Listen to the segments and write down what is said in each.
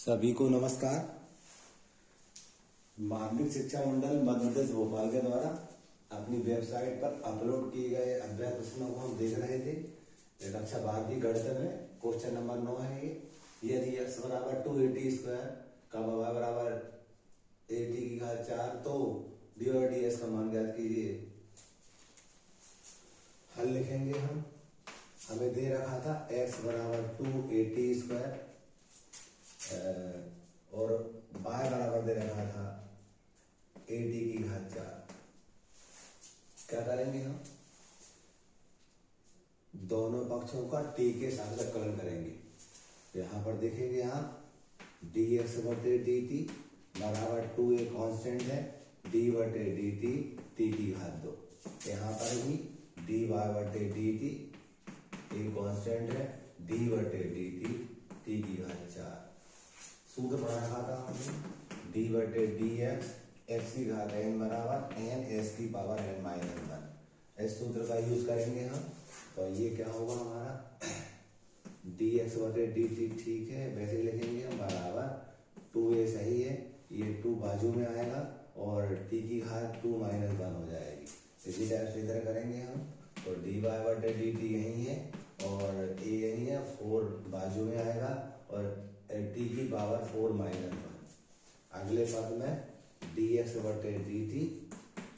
सभी को नमस्कार। माध्यमिक शिक्षा मंडल मध्य प्रदेश भोपाल के द्वारा अपनी वेबसाइट पर अपलोड किए गए अभ्यास प्रश्नों को हम देख रहे थे। कक्षा 12वीं गणित में क्वेश्चन नंबर 9 है ये। यदि x बराबर 280 स्क्वायर का y बराबर 80 की घात 4 तो dy/dx का मान ज्ञात कीजिए। हल लिखेंगे हम। हमें दे रखा था x बराबर 280 स्क्वायर और y बराबर दे रखा था 80 की घात 4। क्या करेंगे हम? दोनों पक्षों का t के साथ संकलन करेंगे। यहाँ पर देखेंगे, यहाँ dx बटे dt बराबर 2 एक कांस्टेंट है, d बटे dt t की घात 2। यहाँ पर भी dy बटे dt एक कांस्टेंट है, d बटे dt t की घात 4। सूत्र पढ़ा था हमने d बटे dx x की घात n बराबर n s की पावर n माइनस 1। इस सूत्र का यूज करेंगे हम। तो ये क्या होगा हमारा dx बटे dt, ठीक है, वैसे लिखेंगे हम, बराबर 2a सही है, ये 2 बाजू में आएगा और t की घात 2 माइनस 1 हो जाएगी। इसी टाइप से इधर करेंगे हम। तो dy बटे dt यही है और a यही है, 4 बाजू में आएगा और t की पावर 4 माइनस 1। अगले पद में dx बटे dt,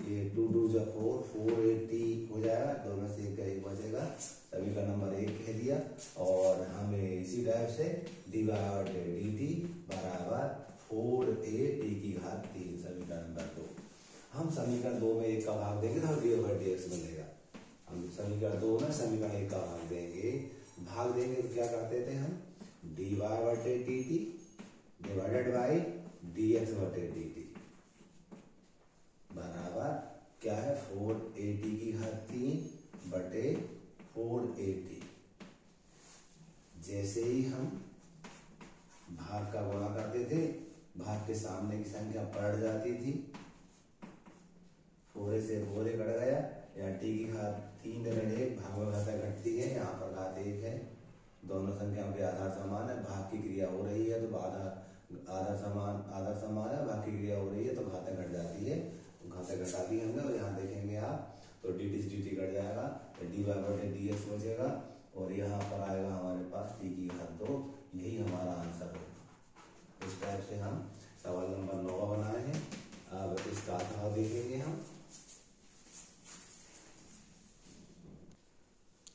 ये 2 2 जा 4, 4t हो जाएगा, दोनों से एक बचेगा, सभी का नंबर 1 कह दिया। और हमें इसी टाइप से dy बटे dt बराबर 4at की घात 3, सभी का नंबर 2। हम समीकरण 2 में 1 का भाग देंगे तो dy/dx मिलेगा। हम समीकरण 2 में समीकरण 1 का भाग देंगे। भाग देंगे तो क्या करते थे हम? dy बटे dt डिवाइडेड बाई dx बटे dt बराबर क्या है? 4at की घात 3 बटे 4at। जैसे ही हम भाग का गुणा करते थे, भाग के सामने की संख्या पलट जाती थी, 4 से 4 कट गया, यहाँ t की घात 3 1 भाग में घात घटती है, यहाँ पर घात 1 है। दोनों संख्याओं के आधार समान है, भाग की क्रिया हो रही है तो आधार समान है, भाग की क्रिया हो रही है तो घातें घट जाती है, घातें घटा दी हमने। और यहाँ देखेंगे आप तो dt से dt कट जाएगा, dy बटे dx बचेगा और यहाँ पर आएगा हमारे पास t की घात 2। यही हमारा आंसर होगा। इस टाइप से हम सवाल नंबर 9 बनाए हैं। अब इसका अथवा देखेंगे हम।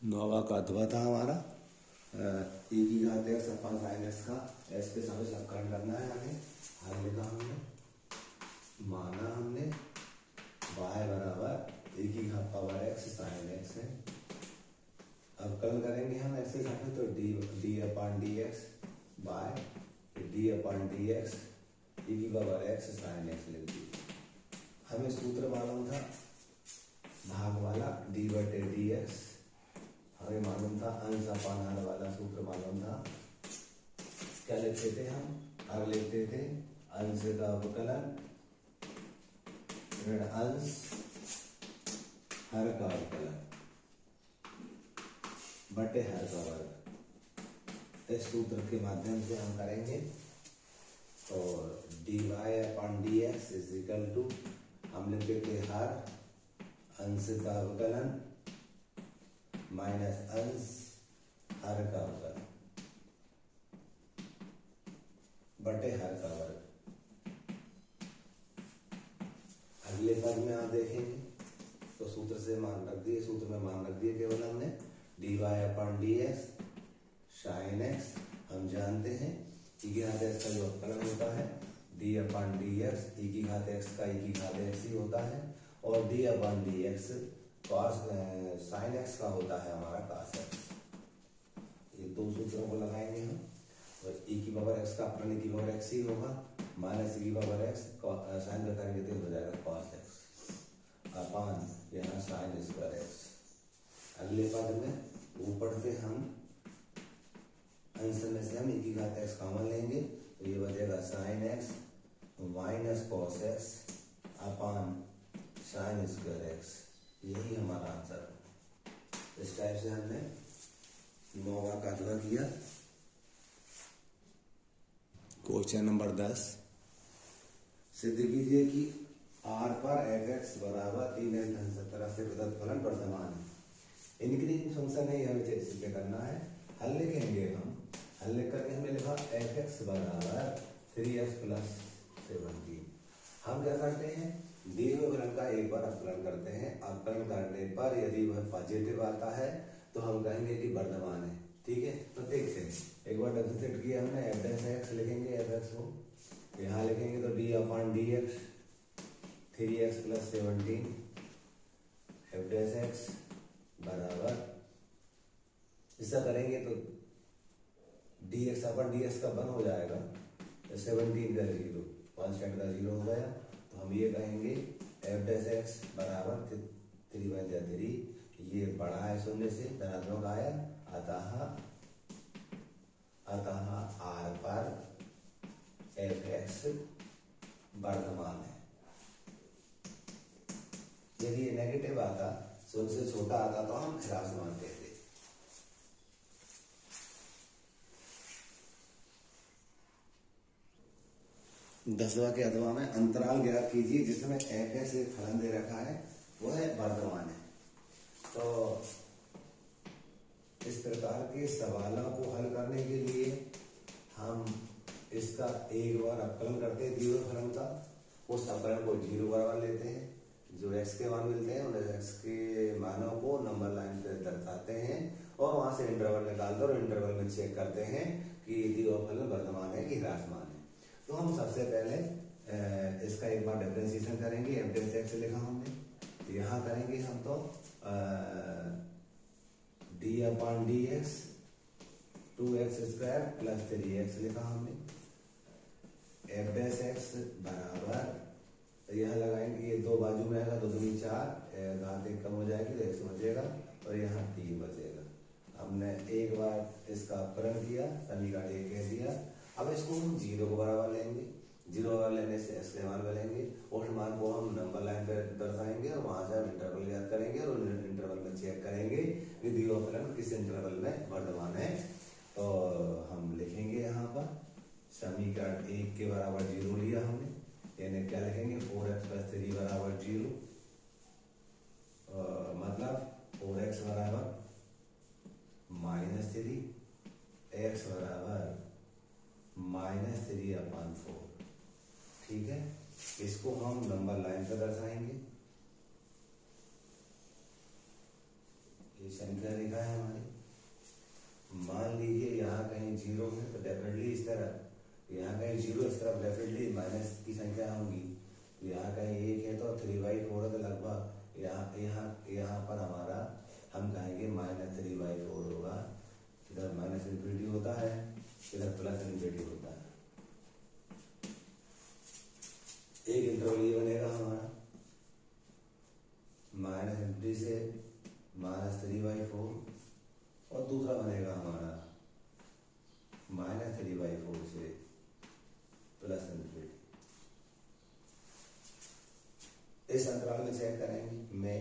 9वां का अथवा था हमारा e की घात x अपन साइन x का s के साथ संकलन करना है हमें। हल लिखा हमने, माना हमने y बराबर e की घात पावर x साइन x है। अब कल करेंगे हम x के साथ, तो d अपन dx बाय d अपन dx e की पावर x साइन x लिख दीजिए। हमें सूत्र मालूम था भाग वाला d बटे dx, हमें मालूम था अंश अपान हर वाला सूत्र मालूम था। क्या लिखते थे हम? अब लिखते थे अंश का अवकलन ऋण अंश हर का अवकलन बटे हर का वर्ग। इस सूत्र के माध्यम से हम करेंगे। और dy upon dx is equal to, हम लिखते थे हर अंश का अवकलन माइनस अंश हर का अवकलन बटे हर का वर्ग। अगले पद में आप देखेंगे तो सूत्र से मान रख दिए, सूत्र में मान रख दिए केवल हमने dy upon dx sign x। हम जानते हैं e की घात x का जो अवकलन होता है d अपन dx, e की घात x का e की घात x ही होता है, और d अपन dx साइन x का होता है हमारा cos x। ये दो सूत्रों को लगाएंगे हम। और e की पावर x का अपना e की पावर x ही होगा, माइनस e की पावर x साइन का करेंगे तो हो जाएगा cos x अपान यहाँ साइन स्क्वायर x। अगले पद में ऊपर से हम अंश में से हम e की घात x कॉमन लेंगे तो ये बचेगा sine x minus cos x upon sine square x। यही हमारा आंसर है। इस टाइप से हमने 9वां का अथवा किया। क्वेश्चन नंबर 10 सिद्ध कीजिए कि R पर fx बराबर 3x धन 17 से प्रदत्त फलन वर्तमान है। इंक्रीजिंग फंक्शन है, हमें सिद्ध करना है। हल लिखेंगे हम, हल लिख करके हमने लिखा fx बराबर 3x प्लस 17। हम क्या करते हैं, दिए हुए फलन का एक बार अवकलन करते हैं। अवकलन करने पर यदि वह पॉजिटिव आता है तो हम कहेंगे कि वर्तमान है। ठीक है, तो देखते हैं, एक बार डिफरेंशिएट किया हमने, एफ डैश एक्स लिखेंगे, एफ एक्स को यहाँ लिखेंगे तो D upon D x 3x plus 17 F dash x बराबर, ऐसा करेंगे तो D x upon D x का 1 हो जाएगा, 17 का 0, कॉन्स्टेंट का 0 हो गया। तो हम ये कहेंगे एफ डैश एक्स बराबर 3 बन जाए 3, ये बड़ा है शून्य से, धनात्मक आया, अतः आर पर एफ एक्स वर्तमान है। यदि ये नेगेटिव आता, शून्य से छोटा आता तो हम ह्रासमान कहते। 10वां के अथवा में अंतराल ज्ञात कीजिए जिसमें एफ एक्स एक फलन दे रखा है, वो है वर्तमान है। तो इस प्रकार के सवालों को हल करने के लिए हम इसका एक बार अवकलन करते हैं दिए हुए फलन का, उस अवकलन को 0 बराबर लेते हैं, जो x के मान मिलते हैं उन x के मानों को नंबर लाइन पे दर्शाते हैं और वहां से इंटरवल निकालते और इंटरवल में चेक करते हैं कि दिए हुआ फलन वर्तमान है कि ह्रासमान है। तो हम सबसे पहले इसका एक बार डिफरेंशिएशन करेंगे। एफ डैश एक्स लिखा हमने, यहाँ करेंगे हम तो D upon D x 2x square plus 3x लिखा हमने। एफ डैश एक्स बराबर, यहाँ लगाएंगे, ये 2 बाजू में आएगा, 2 दूनी 4, घात 1 कम हो जाएगी तो x बचेगा और यहाँ 3 बचेगा। हमने एक बार इसका अपकरण किया, समीकरण 1 कह दिया। अब इसको हम 0 को बराबर लेंगे, 0 बराबर लेने से x के मान मिलेंगे, उस मान को हम नंबर लाइन पर दर्शाएंगे और वहां से हम इंटरवल ज्ञात करेंगे और इंटरवल में चेक करेंगे कि दिया हुआ फलन किस इंटरवल में वर्तमान है। तो हम लिखेंगे यहाँ पर समीकरण 1 के बराबर 0 लिया हमने, यानी क्या लिखेंगे 4x प्लस 3 बराबर 0, मतलब 4x बराबर -3, x बराबर -3/4। ठीक है, इसको हम नंबर लाइन पर दर्शाएंगे। ये संख्या लिखा है हमारी, मान लीजिए यहाँ कहीं 0 है तो डेफिनेटली इस तरफ, यहाँ कहीं 0 इस तरफ डेफिनेटली माइनस की संख्या होंगी। यहाँ कहीं 1 है तो 3/4 है तो लगभग यहाँ पर हमारा हम कहेंगे -3/4 होगा। इधर माइनस इन्फिनिटी होता है, इधर प्लस इन्फिनिटी होता है। एक इंटरवल ये बनेगा हमारा -इन्फिनिटी से -3/4 और दूसरा बनेगा हमारा -3/4 से प्लस इन्फिनिटी। इस अंतराल में चेक करेंगे मैं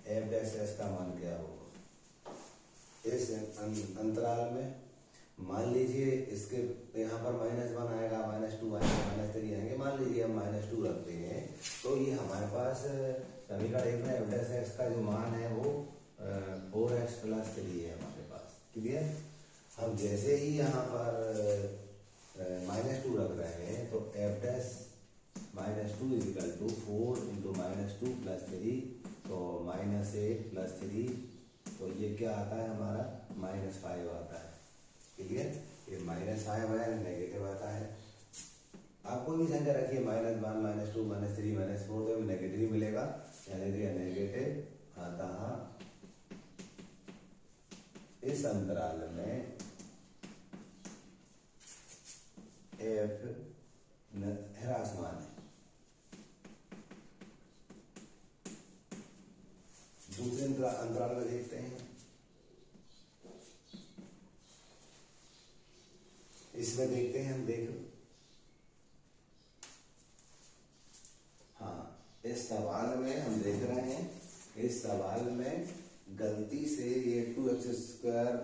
एफ डैश एस का मान क्या होगा। इस अंतराल में मान लीजिए इसके यहाँ पर -1 आएगा, -2 आएगा, -3 आएंगे, मान लीजिए हम -2 रखते हैं तो ये हमारे पास समीकरण 1 में एफ डैश एक्स का जो मान है वो 4x प्लस 3 है हमारे पास। क्लियर। हम जैसे ही यहाँ पर -2 रख रहे हैं तो f dash -2 is equal to 4 into -2 plus 3, तो -8 प्लस 3, तो ये क्या आता है हमारा -5 आता है। क्लियर, ये -5 है, नेगेटिव आता है। आप कोई भी संख्या रखिए, -1 -2 -3 -4 तो नेगेटिव ही मिलेगा, यानी नेगेटिव आता है। इस अंतराल में एफ ह्रासमान है। दूसरे अंतराल में देखते हैं, इसमें देखते हैं हम, देखो हाँ, इस सवाल में हम देख रहे हैं, इस सवाल में गलती से ये 2x²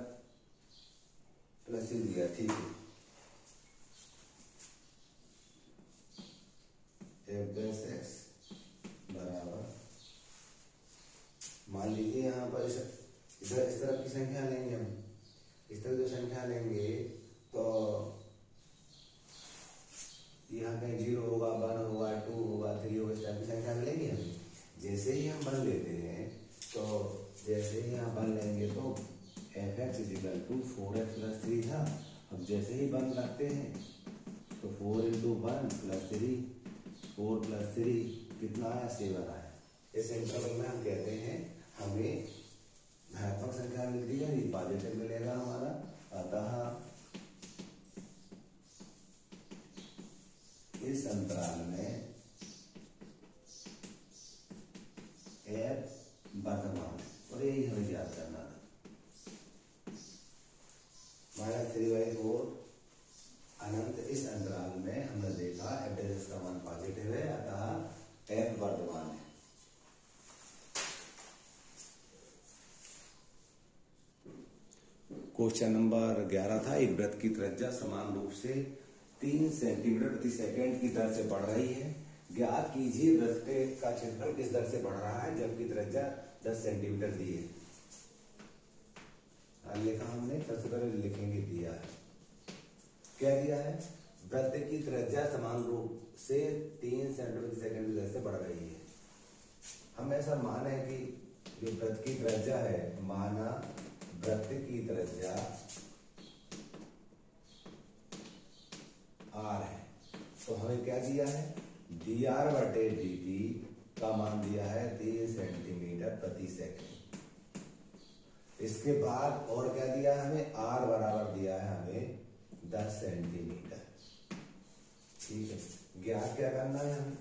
3 दिया, ठीक है। f डैश x बराबर, मान लीजिए यहाँ पर इधर इस तरफ की संख्या लेंगे हम, इस तरह जो संख्या लेंगे तो यहाँ कहीं 0 होगा, 1 होगा, 2 होगा, 3 होगा, इस टाइप की संख्या मिलेगी हमें। जैसे ही हम 1 लेते हैं तो जैसे ही यहाँ 1 लेंगे तो f x is equal to 4x plus 3 था। अब जैसे ही 1 रखते हैं तो 4 इंटू 1 प्लस 3, 4 प्लस 3 कितना आया, 7 आया। इस इंटरवल में हम कहते हैं हमें धनात्मक संख्या मिलती है, ये पॉजिटिव मिलेगा हमारा। अतः इस अंतराल में f वर्तमान, और यही हमें याद करना था। -3/4 अनंत, इस अंतराल में हमने देखा f डैश का मान पॉजिटिव है, अतः f वर्तमान है। क्वेश्चन नंबर 11 था, एक वृत्त की त्रिज्या समान रूप से 3 सेंटीमीटर प्रति सेकंड की दर से बढ़ रही है। ज्ञात कीजिए वृत्त का क्षेत्रफल किस दर से बढ़ रहा है जबकि त्रिज्या 10 सेंटीमीटर दी है। लिखा हमने, सबसे पहले लिखेंगे दिया है, क्या दिया है, वृत्त की त्रिज्या समान रूप से 3 सेंटीमीटर प्रति सेकंड की दर से बढ़ रही है। हम ऐसा माने कि जो वृत्त की त्रिज्या है, माना वृत्त की त्रिज्या r है, तो हमें क्या दिया है, dr/dt का मान दिया है 3 सेंटीमीटर प्रति सेकंड। इसके बाद और क्या दिया है हमें, r बराबर दिया है हमें 10 सेंटीमीटर। ठीक है, ज्ञात क्या करना है हमें,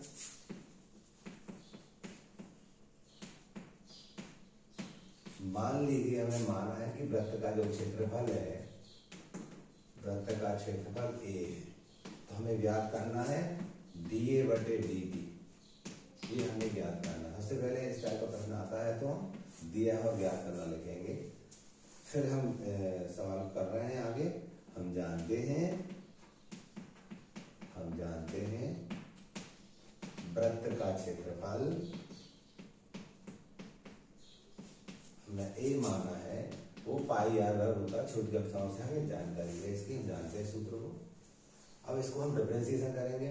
मान लीजिए हमें माना है कि वृत्त का जो क्षेत्रफल है, वृत्त का क्षेत्रफल a है, तो हमें ज्ञात करना है dA/dt, ये हमें ज्ञात करना है। सबसे पहले इस टाइप का प्रश्न आता है तो दिया और ज्ञात करना लिखेंगे। फिर हम सवाल कर रहे हैं आगे। हम जानते हैं वृत्त का क्षेत्रफल हमने a माना है वो πr होता है। छोटी कक्षाओं से हमें जानकारी है इसकी, हम जानते हैं सूत्र को। अब इसको हम डिफरेंशिएशन करेंगे,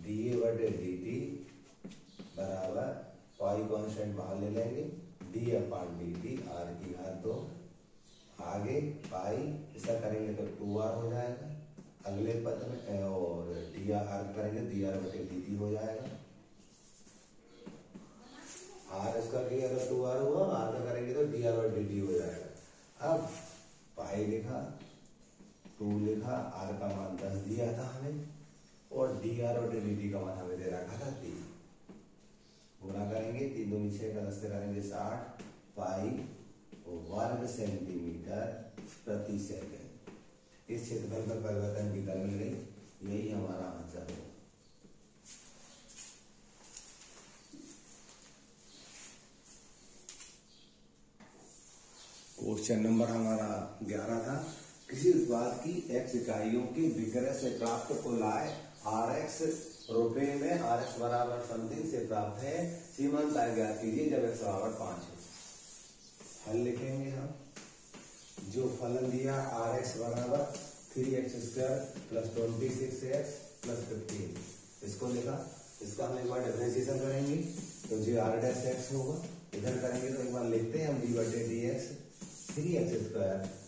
dA/dt बराबर पाई कांस्टेंट बाहर ले लेंगे, d/dt r की घात 2, आगे पाई, ऐसा करेंगे तो 2r हो जाएगा अगले पद में, और dr करेंगे dr/dt हो जाएगा। r इसका किया तो 2r हुआ, r का करेंगे तो dr/dt हो जाएगा। अब पाई लिखा, 2 लिखा, r का मान 10 दिया था हमें, और dr/dt का मान हमें दे रखा था 3। गुणा करेंगे, 3 दूनी 6 का 10 से करेंगे 60 पाई वर्ग सेंटीमीटर प्रति सेकंड। इस क्षेत्रफल में परिवर्तन की दर मिल गई, यही हमारा आंसर है। क्वेश्चन नंबर हमारा 11 था, किसी उत्पाद की x इकाइयों के विक्रय से प्राप्त कुल आय rx रुपए में rx बराबर समथिंग से प्राप्त है, सीमांत आय ज्ञात कीजिए जब x बराबर 5 है। हल लिखेंगे हम, जो फलन दिया rx बराबर 3x² प्लस 26x प्लस 15, इसको लिखा। इसका हम एक बार डिफरेंशिएशन करेंगे तो जो r' होगा, इधर करेंगे तो एक बार लिखते हैं हम d/dx 3x²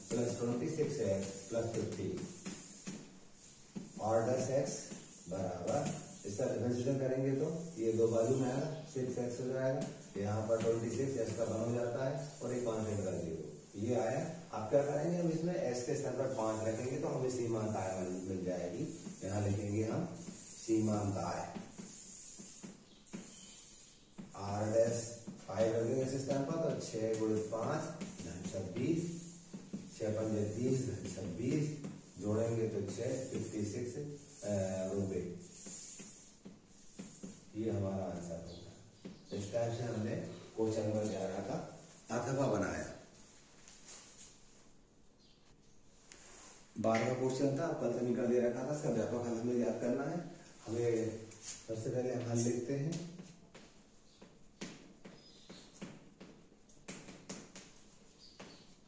plus 26x plus 15 r' बराबर, इसका डिफरेंशिएशन करेंगे तो ये दो बाजू में आएगा 6x हो जाएगा, यहाँ पर 26 x का 1 हो जाता है और एक कांस्टेंट का 0, ये आया। आप क्या करेंगे, हम इसमें s के स्थान पर 5 रखेंगे तो हमें सीमांत आय मिल जाएगी। यहाँ लिखेंगे हम सीमांत आय r' 5 रखेंगे इस स्थान पर, तो 6 × 5 26, 6 × 5 = 30 26, जोड़ेंगे तो 56 रुपए, ये हमारा आंसर होगा। इस टाइप से हमने क्वेश्चन नंबर 11 का अथवा बनाया। 12वां क्वेश्चन था, कल समीकरण दे रखा था, इसका व्यापक हल हमें याद करना है। हमें सबसे पहले हम हल लिखते हैं।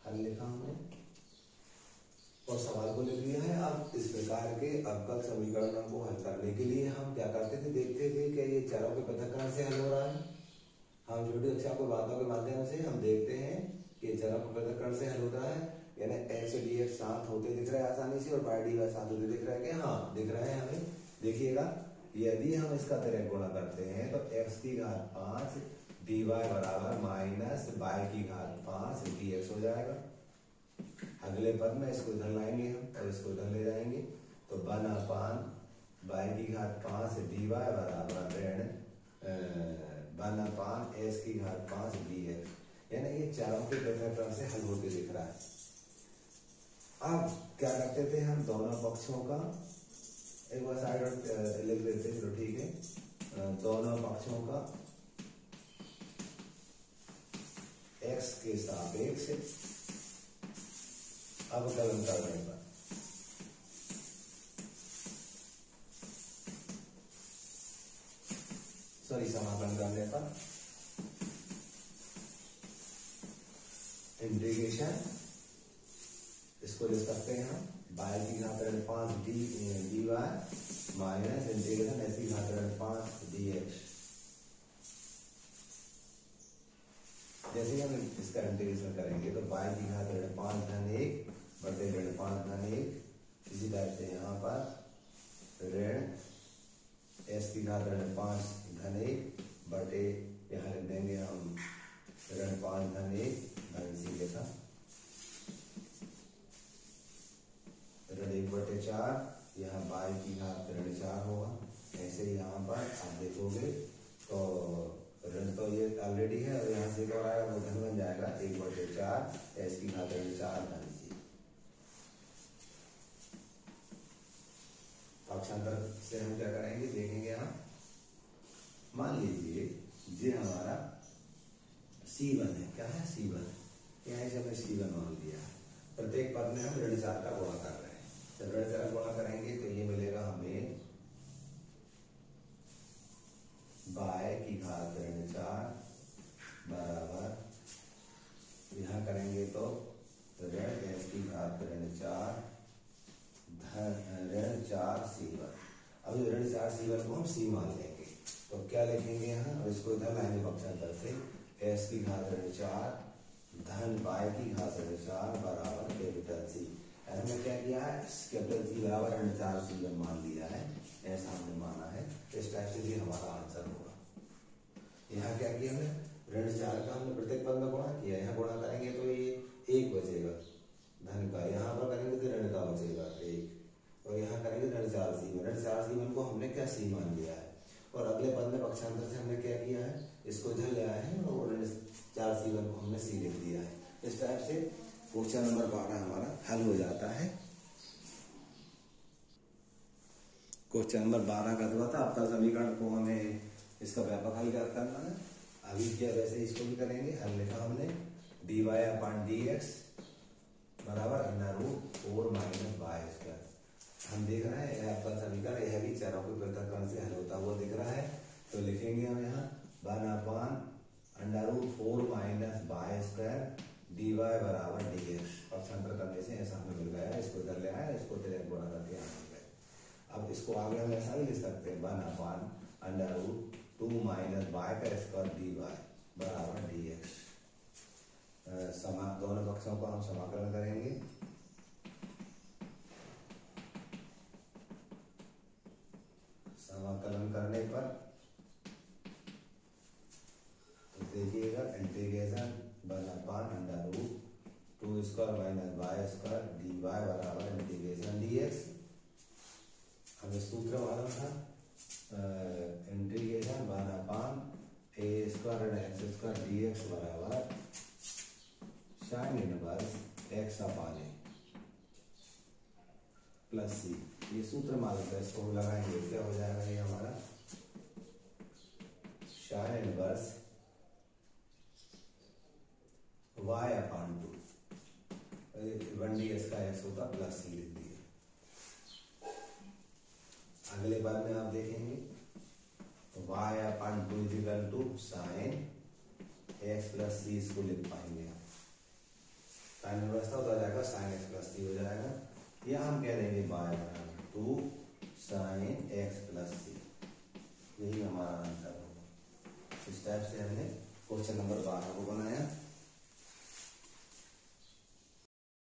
हल लिखा हमने और सवाल को लिख लिया है। अब इस प्रकार के अवकल समीकरणों को हल करने के लिए हम क्या करते थे, देखते थे कि ये चरों के पृथक्करण से हल हो रहा है। हम छोटी कक्षा को बातों के माध्यम से हम देखते हैं कि चरों के पृथक्करण से हल होता है, यानी एक्स dx साथ होते दिख रहा है आसानी से और y dy साथ होते दिख रहा है कि हाँ दिख रहा है हमें। देखिएगा यदि हम इसका तिर्यक गुणा करते हैं तो x की घात 5 dy बराबर माइनस y की घात 5 dx हो जाएगा। अगले पद में इसको इधर लाएंगे हम और इसको इधर ले जाएंगे तो 1/y की घात 5 dy बराबर ऋण 1/s की घात 5 dx, यानी ये चारों के पृथक्करण से हल होते दिख रहा है। अब क्या करते थे हम, दोनों पक्षों का एक बार साइड लिख देते हैं तो ठीक है। दोनों पक्षों का x के सापेक्ष अवकलन करने पर समाकलन करने पर इंटीग्रेशन, इसको लिख सकते हैं हम y की घात 5 dy माइनस इंटीग्रेशन s की घात 5 dx। जैसे ही हम इसका इंटीग्रेशन करेंगे तो y की घात 5 धन 1 बटे 5 धन 1, इसी टाइप से यहाँ पर ऋण s की घात 5 धन 1 बटे, यहाँ लिख देंगे हम ऋण 5 धन 1 धन सी के साथ ऋण 1/4, यहाँ y की घात ऋण 4 होगा। ऐसे ही यहाँ पर आप देखोगे तो ऋण तो ये ऑलरेडी है और यहाँ से एक और आएगा वो धन बन जाएगा 1/4 s की घात ऋण 4 धन सी। पक्षांतर से हम क्या करेंगे देखेंगे। यहाँ मान लीजिए ये हमारा C1 है, क्या है C1, यहाँ से हमने C1 मान लिया है। प्रत्येक पद में हम ऋण 4 का गुणा कर रहे हैं। जब ऋण 4 गुणा करेंगे तो ये मिलेगा हमें y की घात ऋण 4 बराबर, यहाँ करेंगे तो ऋण s की घात ऋण 4 धन ऋण 4 C1। अब ऋण 4 C1 को हम C मान लेंगे तो क्या लिखेंगे यहाँ, और इसको इधर लाएंगे पक्षांतर से s की घात ऋण 4 धन y की घात ऋण 4 बराबर कैपिटल C। हमने क्या किया है, कैपिटल C बराबर ऋण 4 C1 मान लिया है, ऐसा हमने माना है। इस टाइप से भी हमारा आंसर होगा। यहाँ क्या किया हमने, ऋण 4 का हमने प्रत्येक पद में गुणा किया, यहाँ गुणा करेंगे तो ये 1 बचेगा धन का, यहाँ पर करेंगे तो ऋण का बचेगा 1, और यहाँ करेंगे ऋण 4 C1। ऋण 4 C1 को हमने क्या C मान लिया है, और अगले पद में पक्षांतर से हमने क्या किया है, इसको इधर ले आए हैं और ऋण 4 C1 को हमने C लिख दिया है। इस टाइप से क्वेश्चन नंबर 12 हमारा हल हो जाता है। क्वेश्चन नंबर 12 का हुआ था आपका समीकरण को हमें इसका व्यापक हल करना है। अभी क्या वैसे इसको भी करेंगे। हल लिखा हमने dy/dx बराबर √4 - y²। हम देख रहे हैं यह आपका समीकरण, यह भी चरों के पृथक्करण से हल होता हुआ दिख रहा है। तो लिखेंगे हम यहाँ 1/√4 - y² dy बराबर dx। पक्षांतर करने से ऐसा हमें मिल गया, इसको इधर ले आया, इसको तिर्यक गुणा करके यहाँ मिल गया। अब इसको आगे हम ऐसा भी लिख सकते हैं 1/√2 - y² dy बराबर dx। दोनों पक्षों को हम समाकलन करेंगे। समाकलन करने पर तो देखिएगा इंटीग्रेशन 1/√2² - y² dy बराबर इंटीग्रेशन dx। हमें सूत्र मालूम था इंटीग्रेशन 1/a² x² dx बराबर sin inverse x/a plus c। ये सूत्र मालूम है, इसको लगाएंगे क्या हो जाएगा, ये हमारा sin इनवर्स y/2 1ds का x होगा प्लस c लिख दिया। अगले बार में आप देखेंगे तो y/2 साइन x प्लस सी इसको लिख पाएंगे आप। साइन व्यवस्था हो जाएगा, साइन x प्लस सी हो जाएगा, या हम कह देंगे y/2 साइन x प्लस सी, यही हमारा आंसर होगा। इस टाइप से हमने क्वेश्चन नंबर 12 को बनाया।